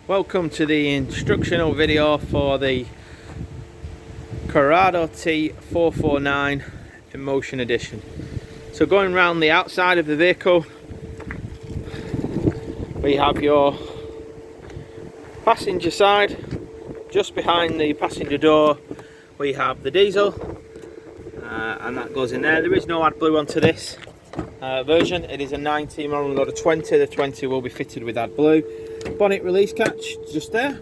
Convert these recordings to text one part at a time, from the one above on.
Welcome to the instructional video for the Carado T449 Emotion Edition. So going around the outside of the vehicle, we have your passenger side. Just behind the passenger door we have the diesel, and that goes in there. There is no AdBlue onto this version. It is a 19 model load of 20. The 20 will be fitted with AdBlue. Bonnet release catch just there.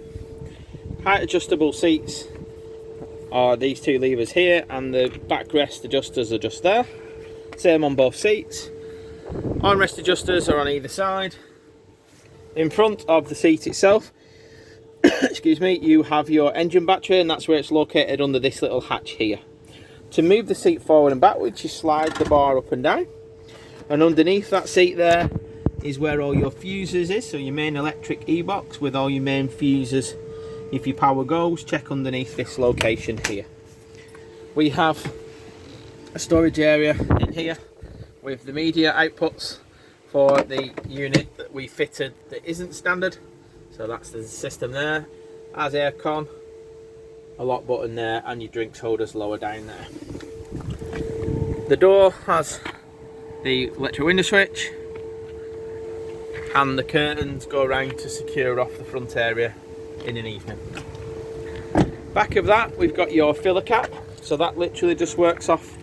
Height adjustable seats are these two levers here, and the backrest adjusters are just there. Same on both seats. Armrest adjusters are on either side. In front of the seat itself, excuse me, you have your engine battery, and that's where it's located under this little hatch here. To move the seat forward and backwards, you slide the bar up and down, and underneath that seat there is where all your fuses is. So your main electric e-box with all your main fuses. If your power goes, check underneath this location here. We have a storage area in here with the media outputs for the unit that we fitted that isn't standard. So that's the system there. Has aircon, a lock button there, and your drinks holders lower down there. The door has the electric window switch, and the curtains go around to secure off the front area in an evening. Back of that we've got your filler cap, so that literally just works off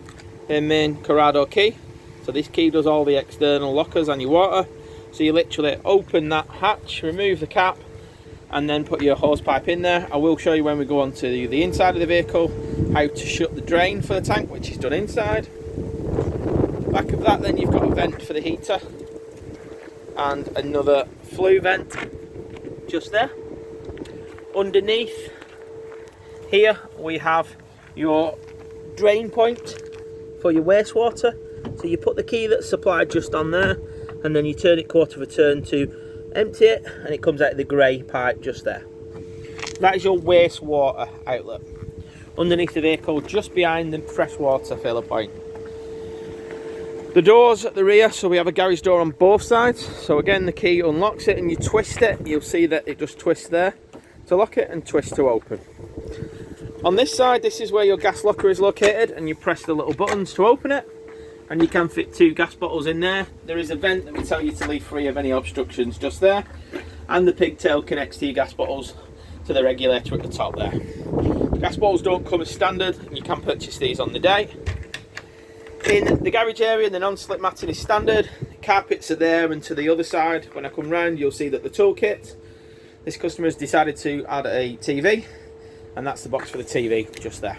the main Carado key. So this key does all the external lockers and your water. So you literally open that hatch, remove the cap, and then put your hose pipe in there. I will show you when we go on to the inside of the vehicle how to shut the drain for the tank, which is done inside. Back of that then you've got a vent for the heater and another flue vent just there. Underneath here we have your drain point for your wastewater. So you put the key that's supplied just on there, and then you turn it quarter of a turn to empty it, and it comes out of the grey pipe just there. That is your wastewater outlet. Underneath the vehicle, just behind the freshwater filler point. The doors at the rear, so we have a garage door on both sides. So again, the key unlocks it and you twist it. You'll see that it just twists there to lock it and twist to open. On this side, this is where your gas locker is located, and you press the little buttons to open it, and you can fit 2 gas bottles in there. There is a vent that we tell you to leave free of any obstructions just there, and the pigtail connects to your gas bottles to the regulator at the top there. Gas bottles don't come as standard, and you can purchase these on the day. In the garage area, the non-slip matting is standard. Carpets are there, and to the other side, when I come round, you'll see that the toolkit, this customer has decided to add a TV, and that's the box for the TV just there.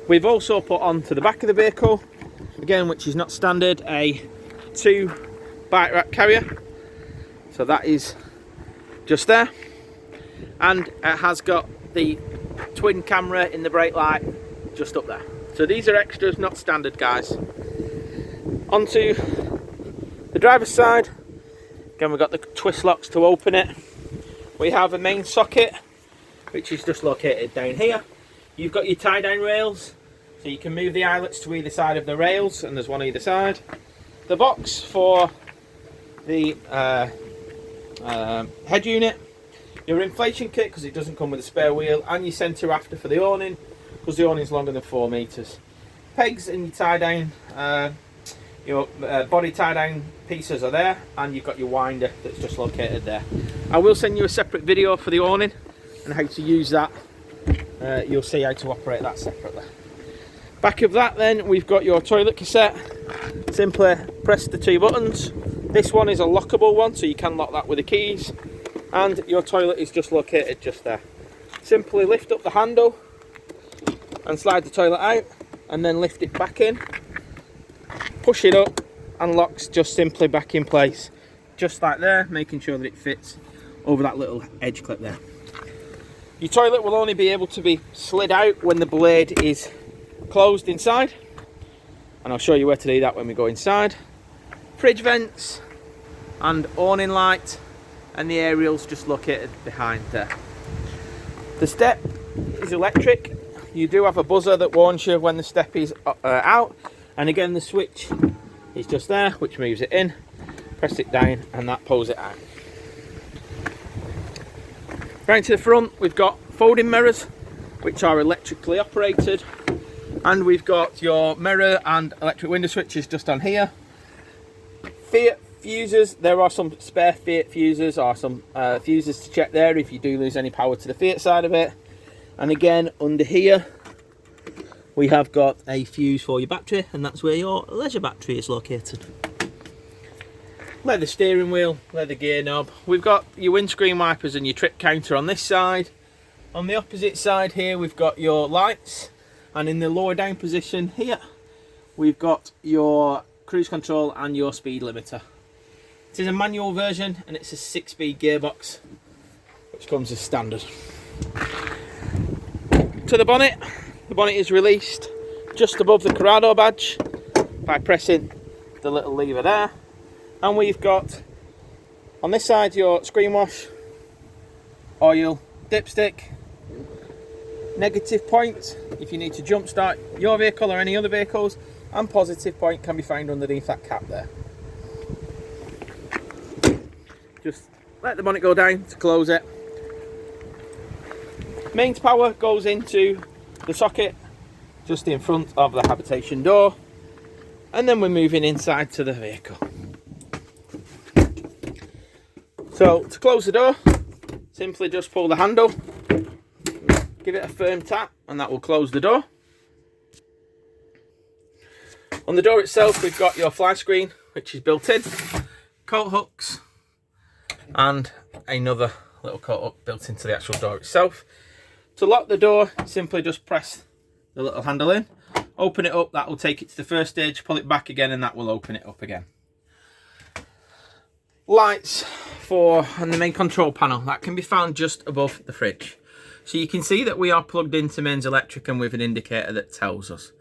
We've also put onto the back of the vehicle, again, which is not standard, a 2 bike rack carrier. So that is just there, and it has got the twin camera in the brake light just up there. So these are extras, not standard, guys. Onto the driver's side, again we've got the twist locks to open it. We have a main socket, which is just located down here. You've got your tie-down rails, so you can move the eyelets to either side of the rails, and there's one either side. The box for the head unit, your inflation kit, because it doesn't come with a spare wheel, and your centre rafter for the awning, because the awning is longer than 4 metres. Pegs and your tie-down, your body tie-down pieces are there, and you've got your winder that's just located there. I will send you a separate video for the awning and how to use that. You'll see how to operate that separately. Back of that then, we've got your toilet cassette. Simply press the 2 buttons. This one is a lockable one, so you can lock that with the keys, and your toilet is just located just there. Simply lift up the handle and slide the toilet out, and then lift it back in, push it up, and locks just simply back in place just like there, making sure that it fits over that little edge clip there. Your toilet will only be able to be slid out when the blade is closed inside, and I'll show you where to do that when we go inside. Fridge vents and awning light, and the aerial's just located behind there. The step is electric. You do have a buzzer that warns you when the step is out, and again the switch is just there, which moves it in. Press it down and that pulls it out. Right to the front, we've got folding mirrors, which are electrically operated, and we've got your mirror and electric window switches just on here. Fiat fuses, there are some spare Fiat fuses or some fuses to check there if you do lose any power to the Fiat side of it. And again, under here, we have got a fuse for your battery, and that's where your leisure battery is located. Leather steering wheel, leather gear knob. We've got your windscreen wipers and your trip counter on this side. On the opposite side here, we've got your lights, and in the lower down position here, we've got your cruise control and your speed limiter. It is a manual version, and it's a 6-speed gearbox, which comes as standard. To the bonnet is released just above the Carado badge by pressing the little lever there. And we've got on this side your screen wash, oil, dipstick, negative point if you need to jump start your vehicle or any other vehicles, and positive point can be found underneath that cap there. Just let the bonnet go down to close it. Mains power goes into the socket just in front of the habitation door, and then we're moving inside to the vehicle. So to close the door, simply just pull the handle, give it a firm tap, and that will close the door. On the door itself, we've got your fly screen, which is built in, coat hooks, and another little coat hook built into the actual door itself. To lock the door, simply just press the little handle in, open it up, that will take it to the first stage, pull it back again, and that will open it up again. Lights and the main control panel, that can be found just above the fridge. So you can see that we are plugged into mains electric and with an indicator that tells us.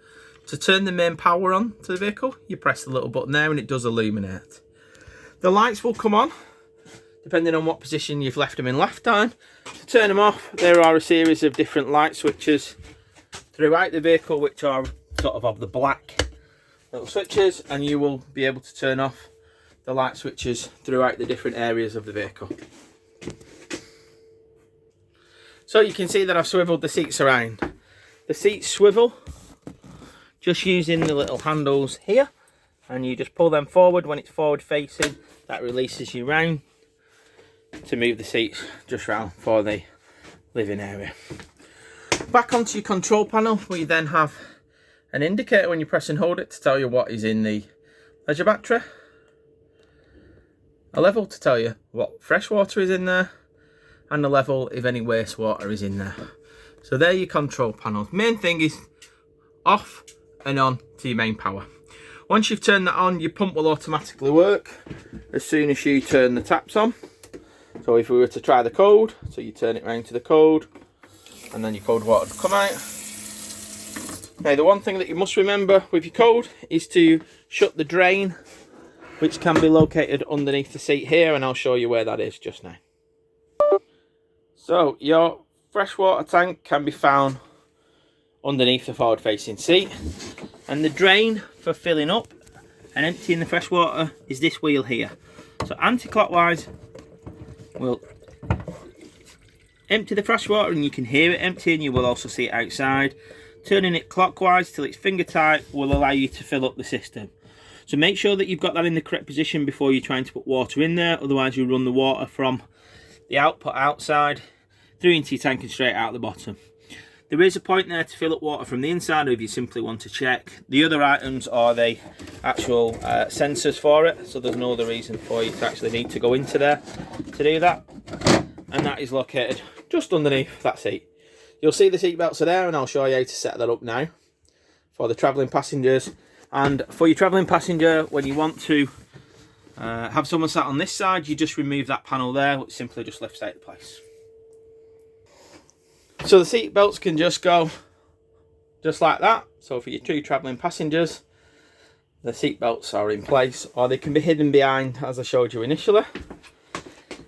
To turn the main power on to the vehicle, you press the little button there and it does illuminate. The lights will come on depending on what position you've left them in last time. To turn them off, there are a series of different light switches throughout the vehicle, which are sort of the black little switches, and you will be able to turn off the light switches throughout the different areas of the vehicle. So you can see that I've swiveled the seats around. The seats swivel just using the little handles here, and you just pull them forward. When it's forward facing, that releases you round to move the seats just round for the living area. Back onto your control panel, where you then have an indicator when you press and hold it to tell you what is in the leisure battery, a level to tell you what fresh water is in there, and a level if any wastewater is in there. So there are your control panels. Main thing is off and on to your main power. Once you've turned that on, your pump will automatically work as soon as you turn the taps on. So if we were to try the code, so you turn it round to the code, and then your cold water will come out. Now the one thing that you must remember with your code is to shut the drain, which can be located underneath the seat here, and I'll show you where that is just now. So your freshwater tank can be found underneath the forward facing seat, and the drain for filling up and emptying the fresh water is this wheel here. So anti-clockwise will empty the fresh water, and you can hear it emptying. You will also see it outside. Turning it clockwise till it's finger tight will allow you to fill up the system. So make sure that you've got that in the correct position before you're trying to put water in there, otherwise you'll run the water from the output outside through into your tank and straight out the bottom. There is a point there to fill up water from the inside if you simply want to check. The other items are the actual sensors for it, so there's no other reason for you to actually need to go into there to do that. And that is located just underneath that seat. You'll see the seat belts are there, and I'll show you how to set that up now for the travelling passengers. And for your travelling passenger, when you want to have someone sat on this side, you just remove that panel there, which simply just lifts out the place. So the seat belts can just go just like that. So for your two travelling passengers, the seat belts are in place, or they can be hidden behind, as I showed you initially.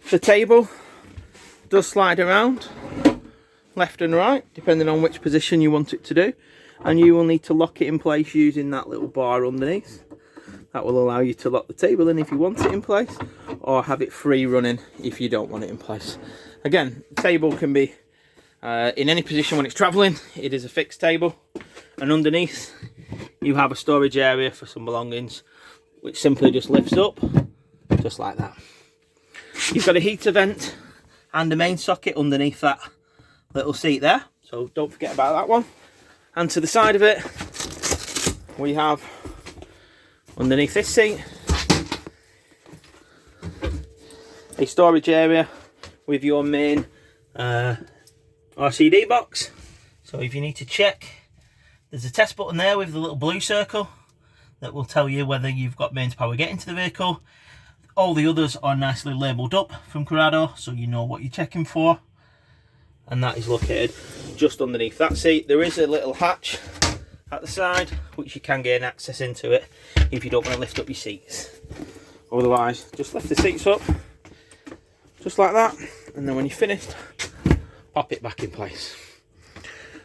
The table does slide around left and right, depending on which position you want it to do, and you will need to lock it in place using that little bar underneath. That will allow you to lock the table in if you want it in place, or have it free running if you don't want it in place. Again, the table can be in any position when it's travelling. It is a fixed table, and underneath you have a storage area for some belongings, which simply just lifts up, just like that. You've got a heater vent and a main socket underneath that little seat there, so don't forget about that one. And to the side of it, we have, underneath this seat, a storage area with your main RCD box. So if you need to check, there's a test button there with the little blue circle that will tell you whether you've got mains power getting to the vehicle. All the others are nicely labelled up from Carado, so you know what you're checking for. And that is located just underneath that seat. There is a little hatch at the side which you can gain access into it if you don't want to lift up your seats. Otherwise, just lift the seats up just like that, and then when you're finished, pop it back in place.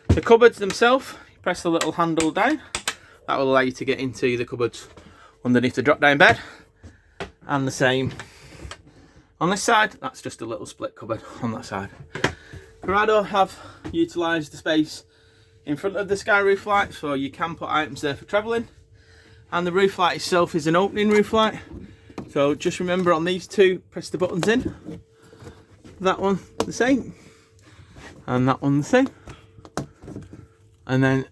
The cupboards themselves, you press the little handle down, that will allow you to get into the cupboards underneath the drop down bed. And the same on this side, that's just a little split cupboard on that side. Carado have utilised the space in front of the sky roof light, so you can put items there for travelling. And the roof light itself is an opening roof light, so just remember on these two, press the buttons in. That one the same, and that one the same, and then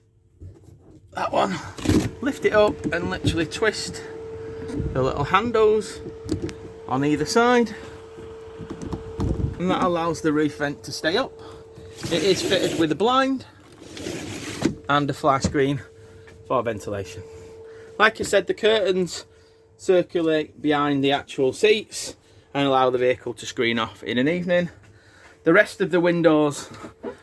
that one, lift it up and literally twist the little handles on either side, and that allows the roof vent to stay up. It is fitted with a blind and a fly screen for ventilation. Like I said, the curtains circulate behind the actual seats and allow the vehicle to screen off in an evening. The rest of the windows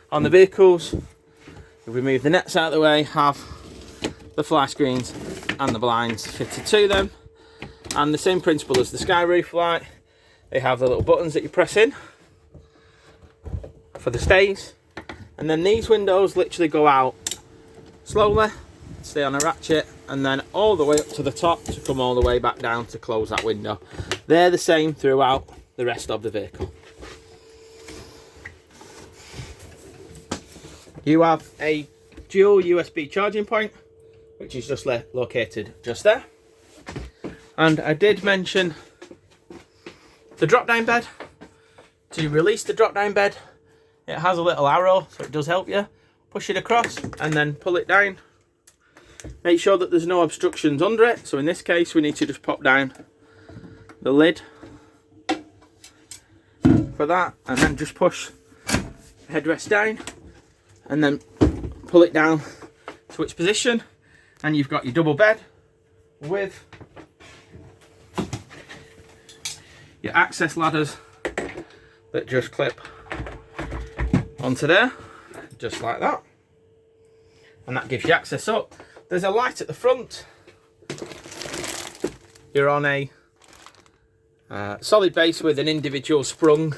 on the vehicles, if we move the nets out of the way, have the fly screens and the blinds fitted to them. And the same principle as the sky roof light, they have the little buttons that you press in for the stays, and then these windows literally go out slowly, stay on a ratchet, and then all the way up to the top to come all the way back down to close that window. They're the same throughout the rest of the vehicle. You have a dual USB charging point, which is just located just there. And I did mention the drop down bed. To release the drop down bed, it has a little arrow, so it does help you. Push it across and then pull it down. Make sure that there's no obstructions under it. So in this case, we need to just pop down the lid for that, and then just push the headrest down and then pull it down to its position, and you've got your double bed with your access ladders that just clip onto there, just like that, and that gives you access up. There's a light at the front. You're on a solid base with an individual sprung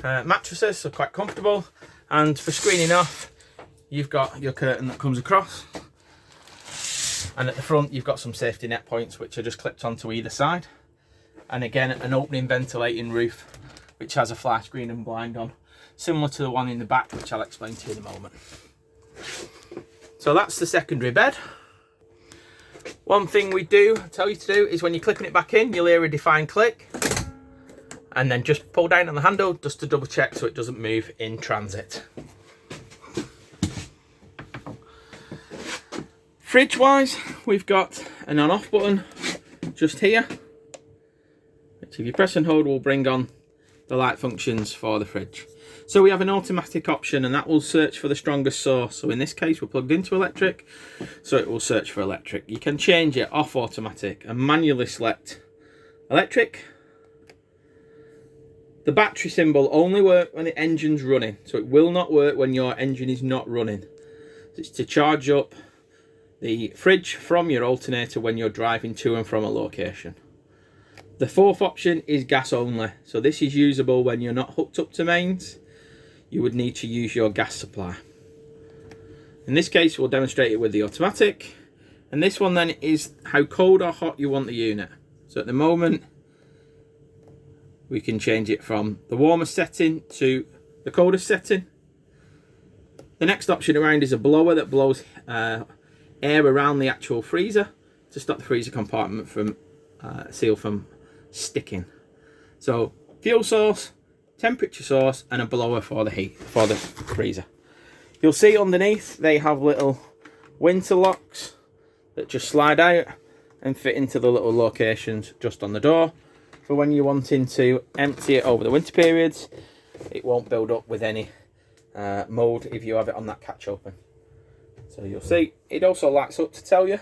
mattresses, so quite comfortable. And for screening off, you've got your curtain that comes across, and at the front you've got some safety net points which are just clipped onto either side. And again, an opening ventilating roof which has a fly screen and blind on, similar to the one in the back, which I'll explain to you in a moment. So that's the secondary bed. One thing we do tell you to do is when you're clipping it back in, you'll hear a defined click, and then just pull down on the handle just to double check so it doesn't move in transit. Fridge wise, we've got an on off button just here, which if you press and hold will bring on the light functions for the fridge. So we have an automatic option, and that will search for the strongest source. So in this case we're plugged into electric, so it will search for electric. You can change it off automatic and manually select electric. The battery symbol only works when the engine's running, so it will not work when your engine is not running. It's to charge up the fridge from your alternator when you're driving to and from a location. The fourth option is gas only, so this is usable when you're not hooked up to mains. You would need to use your gas supply. In this case, we'll demonstrate it with the automatic, And this one then is how cold or hot you want the unit. So at the moment, we can change it from the warmest setting to the coldest setting. The next option around is a blower that blows air around the actual freezer to stop the freezer compartment from seal from sticking. So fuel source, temperature source, and a blower for the heat for the freezer. You'll see underneath they have little winter locks that just slide out and fit into the little locations just on the door. For when you're wanting to empty it over the winter periods, it won't build up with any mold if you have it on that catch open. So you'll see it also lights up to tell you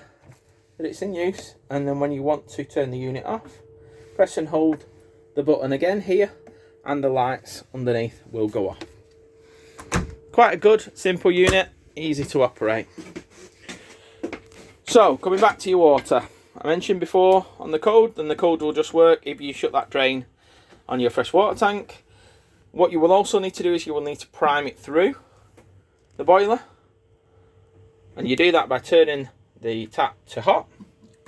that it's in use, and then when you want to turn the unit off, press and hold the button again here and the lights underneath will go off. Quite a good simple unit, easy to operate. So coming back to your water, I mentioned before on the code, then the code will just work if you shut that drain on your fresh water tank. What you will also need to do is you will need to prime it through the boiler, and you do that by turning the tap to hot,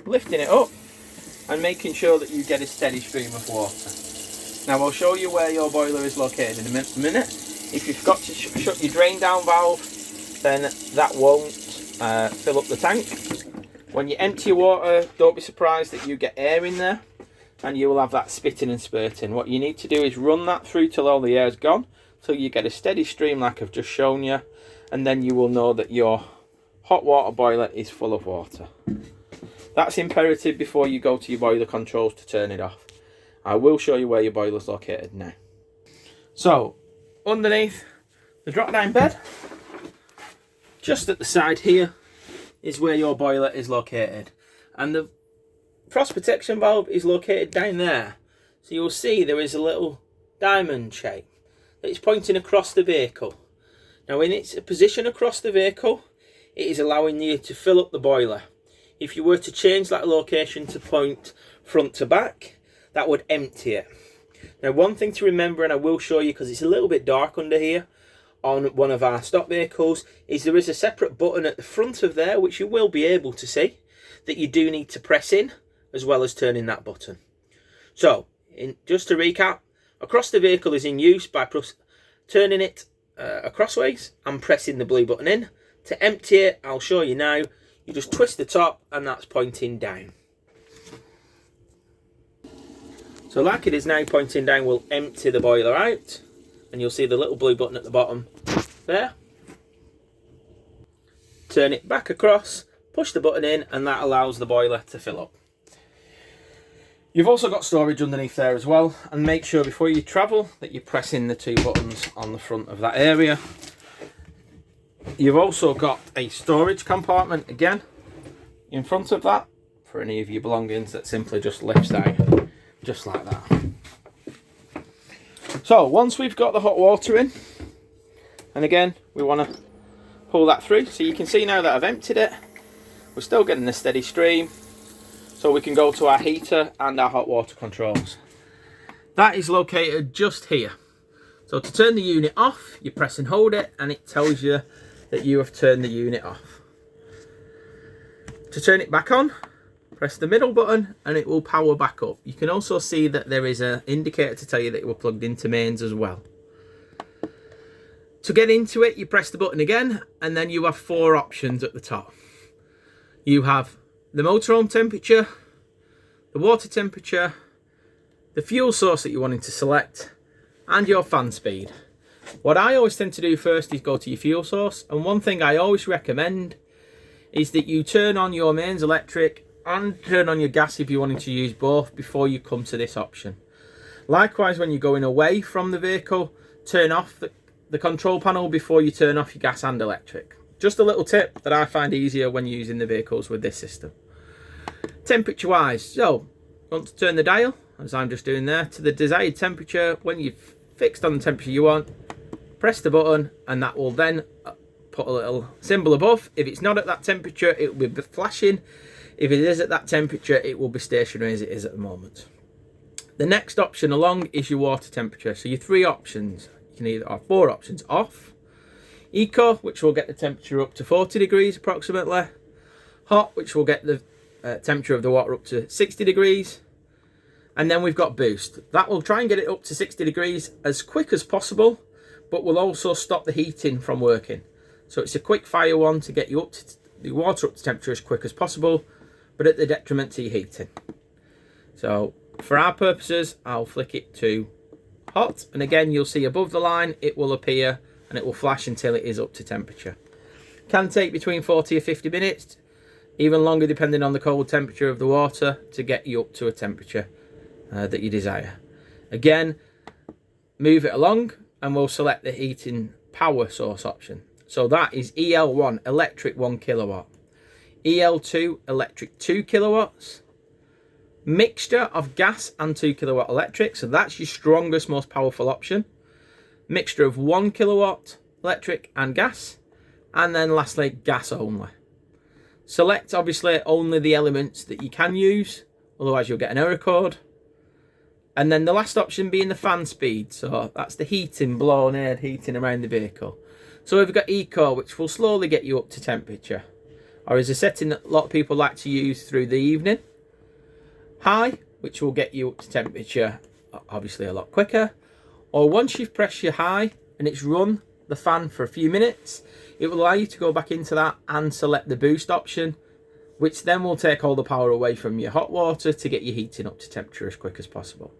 lifting it up and making sure that you get a steady stream of water. Now I'll show you where your boiler is located in a minute. If you forgot to shut your drain down valve, then that won't fill up the tank. When you empty your water, don't be surprised that you get air in there and you will have that spitting and spurting. What you need to do is run that through till all the air is gone, till you get a steady stream like I've just shown you, and then you will know that your hot water boiler is full of water. That's imperative before you go to your boiler controls to turn it off. I will show you where your boiler is located now. So underneath the drop down bed, just at the side here, is where your boiler is located, and the frost protection valve is located down there. So you'll see there is a little diamond shape that is pointing across the vehicle. Now when it's a position across the vehicle, it is allowing you to fill up the boiler. If you were to change that location to point front to back, that would empty it. Now one thing to remember, and I will show you because it's a little bit dark under here on one of our stock vehicles, is there is a separate button at the front of there which you will be able to see that you do need to press in as well as turning that button. So just to recap, across the vehicle is in use by turning it acrossways and pressing the blue button in. To empty it, I'll show you now, you just twist the top and that's pointing down. So like it is now pointing down, we'll empty the boiler out, and you'll see the little blue button at the bottom there. Turn it back across, push the button in, and that allows the boiler to fill up. You've also got storage underneath there as well, and make sure before you travel that you press in the two buttons on the front of that area. You've also got a storage compartment again in front of that for any of your belongings that simply just lifts out just like that. So once we've got the hot water in, and again we want to pull that through, so you can see now that I've emptied it, we're still getting a steady stream, so we can go to our heater and our hot water controls. That is located just here. So to turn the unit off, you press and hold it and it tells you that you have turned the unit off. To turn it back on, press the middle button and it will power back up. You can also see that there is an indicator to tell you that it was plugged into mains as well. To get into it, you press the button again and then you have four options at the top. You have the motorhome temperature, the water temperature, the fuel source that you're wanting to select, and your fan speed. What I always tend to do first is go to your fuel source, and one thing I always recommend is that you turn on your mains electric and turn on your gas if you're wanting to use both before you come to this option. Likewise, when you're going away from the vehicle, turn off the control panel before you turn off your gas and electric. Just a little tip that I find easier when using the vehicles with this system. Temperature wise, so you want to turn the dial, as I'm just doing there, to the desired temperature. When you've fixed on the temperature you want, press the button and that will then put a little symbol above. If it's not at that temperature, it will be flashing. If it is at that temperature, it will be stationary as it is at the moment. The next option along is your water temperature. So your three options, you can either have four options: off, eco, which will get the temperature up to 40 degrees approximately, Hot, which will get the temperature of the water up to 60 degrees. And then we've got boost. That will try and get it up to 60 degrees as quick as possible, but will also stop the heating from working. So it's a quick fire one to get you up to the water up to temperature as quick as possible, but at the detriment to your heating. So for our purposes, I'll flick it to hot, and again you'll see above the line it will appear and it will flash until it is up to temperature. Can take between 40 or 50 minutes, even longer depending on the cold temperature of the water, to get you up to a temperature that you desire. Again, move it along and we'll select the heating power source option. So that is EL1, electric 1 kilowatt. EL2, electric 2 kilowatts. Mixture of gas and 2 kilowatt electric, so that's your strongest, most powerful option. Mixture of 1 kilowatt electric and gas. And then lastly, gas only. Select obviously only the elements that you can use, otherwise you'll get an error code. And then the last option being the fan speed, so that's the heating, blown air heating around the vehicle. So we've got Eco, which will slowly get you up to temperature, or is a setting that a lot of people like to use through the evening. High, which will get you up to temperature obviously a lot quicker. Or once you've pressed your high and it's run the fan for a few minutes, it will allow you to go back into that and select the boost option, which then will take all the power away from your hot water to get your heating up to temperature as quick as possible.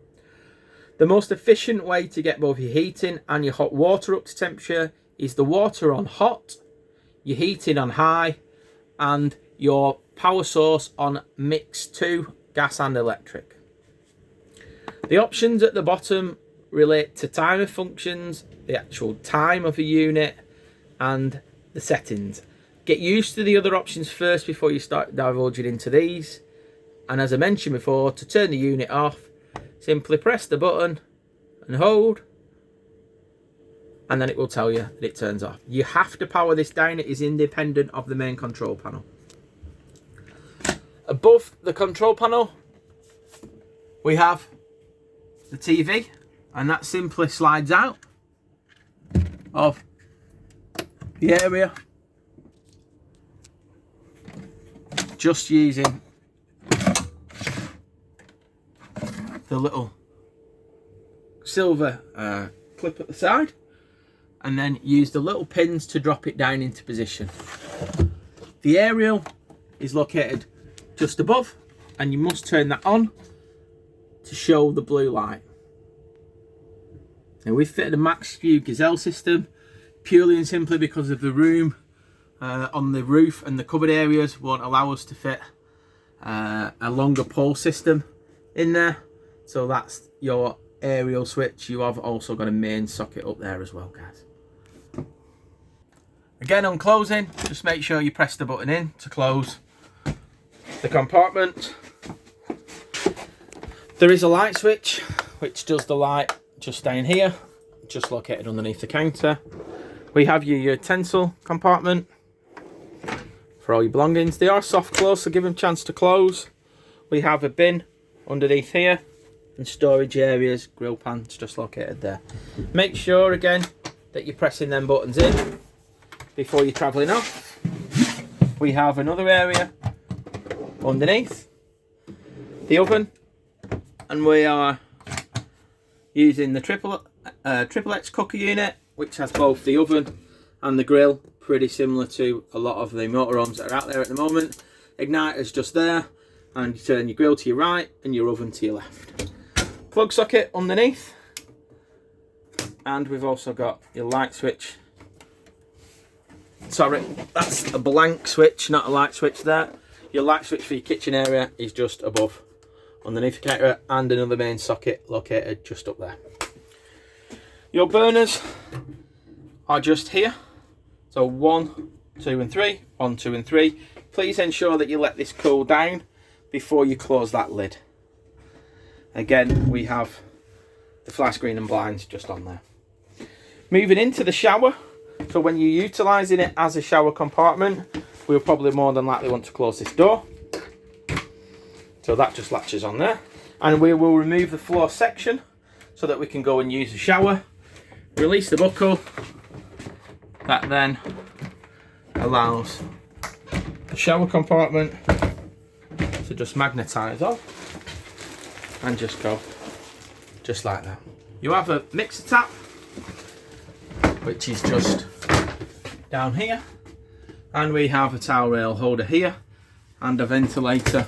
The most efficient way to get both your heating and your hot water up to temperature is the water on hot, your heating on high, and your power source on mix 2, gas and electric. The options at the bottom relate to timer functions, the actual time of a unit, and the settings. Get used to the other options first before you start divulging into these. And as I mentioned before, to turn the unit off, simply press the button and hold, and then it will tell you that it turns off. You have to power this down. It is independent of the main control panel. Above the control panel, we have the TV, and that simply slides out of the area just using the little silver clip at the side, and then use the little pins to drop it down into position. The aerial is located just above, and you must turn that on to show the blue light. Now we've fitted a max view gazelle system purely and simply because of the room on the roof and the cupboard areas won't allow us to fit a longer pole system in there. So that's your aerial switch. You have also got a main socket up there as well, guys. Again, on closing, just make sure you press the button in to close the compartment. There is a light switch which does the light just down here, just located underneath the counter. We have your utensil compartment for all your belongings. They are soft close, so give them a chance to close. We have a bin underneath here and storage areas, grill pans just located there. Make sure again that you're pressing them buttons in before you're travelling off. We have another area underneath the oven, and we are using the triple X cooker unit, which has both the oven and the grill, pretty similar to a lot of the motorhomes that are out there at the moment. Igniter's just there, and you turn your grill to your right and your oven to your left. Plug socket underneath, and we've also got your light switch. Sorry, that's a blank switch, not a light switch there. Your light switch for your kitchen area is just above, underneath the counter, and another main socket located just up there. Your burners are just here. So 1, 2 and 3, 1, 2 and 3. Please ensure that you let this cool down before you close that lid. Again, we have the fly screen and blinds just on there. Moving into the shower. So when you're utilising it as a shower compartment, we'll probably more than likely want to close this door. So that just latches on there. And we will remove the floor section so that we can go and use the shower. Release the buckle. That then allows the shower compartment to just magnetise off and just go just like that. You have a mixer tap, which is just down here, and we have a towel rail holder here and a ventilator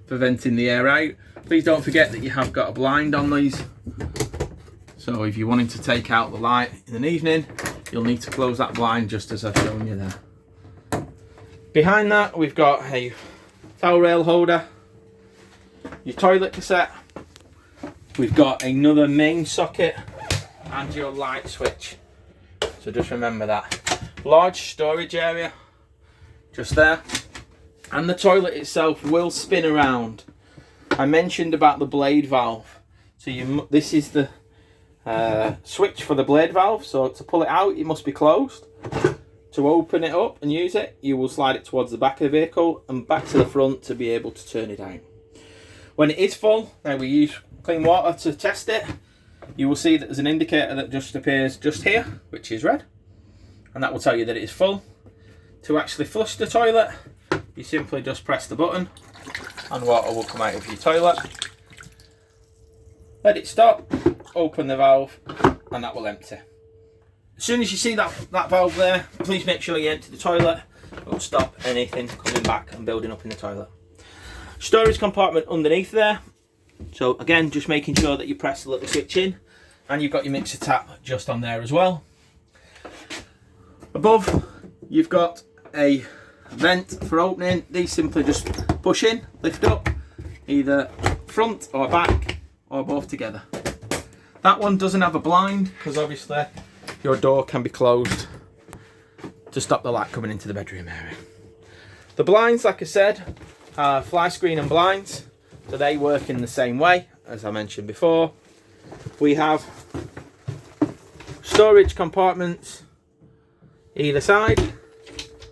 for venting the air out. Please don't forget that you have got a blind on these, so if you're wanting to take out the light in an evening, you'll need to close that blind just as I've shown you there. Behind that we've got a towel rail holder, your toilet cassette, we've got another main socket and your light switch, so just remember that. Large storage area just there, and the toilet itself will spin around. I mentioned about the blade valve, so this is the switch for the blade valve, so to pull it out it must be closed. To open it up and use it, you will slide it towards the back of the vehicle and back to the front to be able to turn it out. When it is full, now we use clean water to test it, you will see that there's an indicator that just appears just here, which is red, and that will tell you that it is full. To actually flush the toilet, you simply just press the button and water will come out of your toilet. Let it stop, open the valve, and that will empty. As soon as you see that valve there, please make sure you empty the toilet. It will stop anything coming back and building up in the toilet. Storage compartment underneath there. So again, just making sure that you press the little switch in, and you've got your mixer tap just on there as well. Above, you've got a vent for opening. These simply just push in, lift up, either front or back or both together. That one doesn't have a blind because obviously your door can be closed to stop the light coming into the bedroom area. The blinds, like I said, are fly screen and blinds, so they work in the same way as I mentioned before. We have storage compartments either side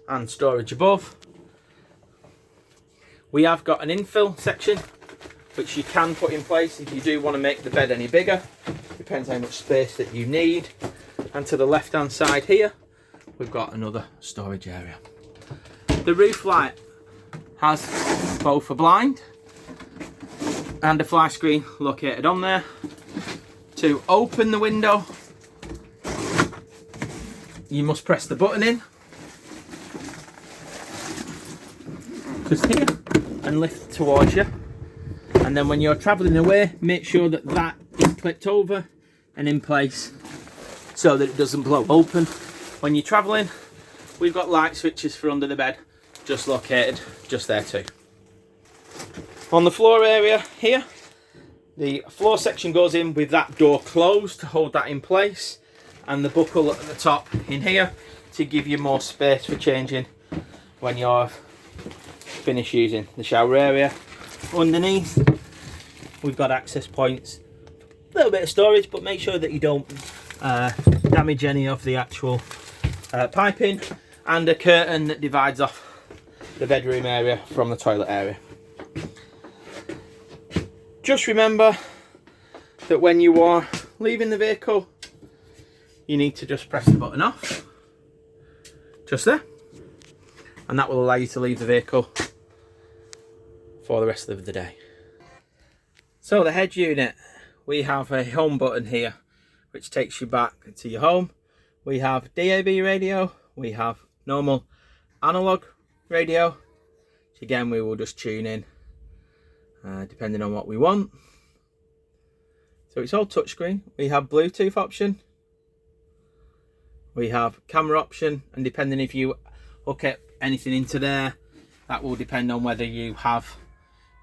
and storage above. We have got an infill section which you can put in place if you do want to make the bed any bigger. Depends how much space that you need. And to the left hand side here we've got another storage area. The roof light has both a blind and a fly screen located on there. To open the window, you must press the button in just here and lift towards you, and then when you're travelling away, make sure that that is clipped over and in place so that it doesn't blow open. When you're travelling, we've got light switches for under the bed just located just there too. On the floor area here, the floor section goes in with that door closed to hold that in place, and the buckle at the top in here to give you more space for changing when you're finished using the shower area. Underneath we've got access points, a little bit of storage, but make sure that you don't damage any of the actual piping, and a curtain that divides off the bedroom area from the toilet area. Just remember that when you are leaving the vehicle, you need to just press the button off, just there, and that will allow you to leave the vehicle for the rest of the day. So the head unit, we have a home button here which takes you back to your home. We have DAB radio, we have normal analog radio, which again we will just tune in depending on what we want. So it's all touchscreen. We have Bluetooth option, we have camera option, and depending if you hook up anything into there, that will depend on whether you have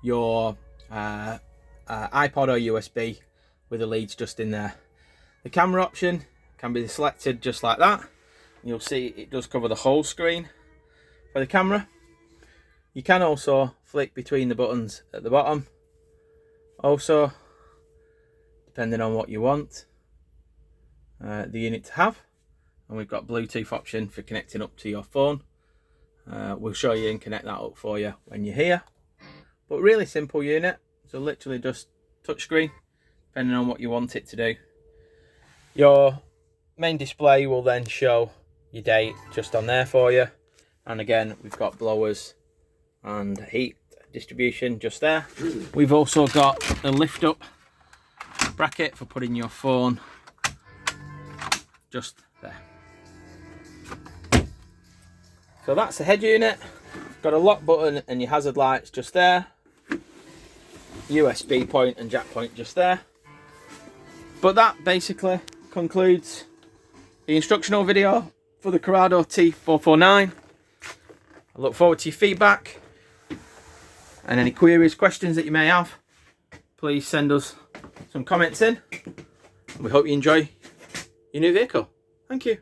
your iPod or USB with the leads just in there. The camera option can be selected just like that. You'll see it does cover the whole screen for the camera. You can also flick between the buttons at the bottom, also depending on what you want the unit to have. And we've got Bluetooth option for connecting up to your phone. We'll show you and connect that up for you when you're here. But really simple unit, so literally just touchscreen depending on what you want it to do. Your main display will then show your date just on there for you, and again we've got blowers and heat distribution just there. We've also got a lift up bracket for putting your phone just there. So that's the head unit. Got a lock button and your hazard lights just there. USB point and jack point just there. But that basically concludes the instructional video for the Carado T449. I look forward to your feedback and any queries, questions that you may have. Please send us some comments in. We hope you enjoy your new vehicle. Thank you.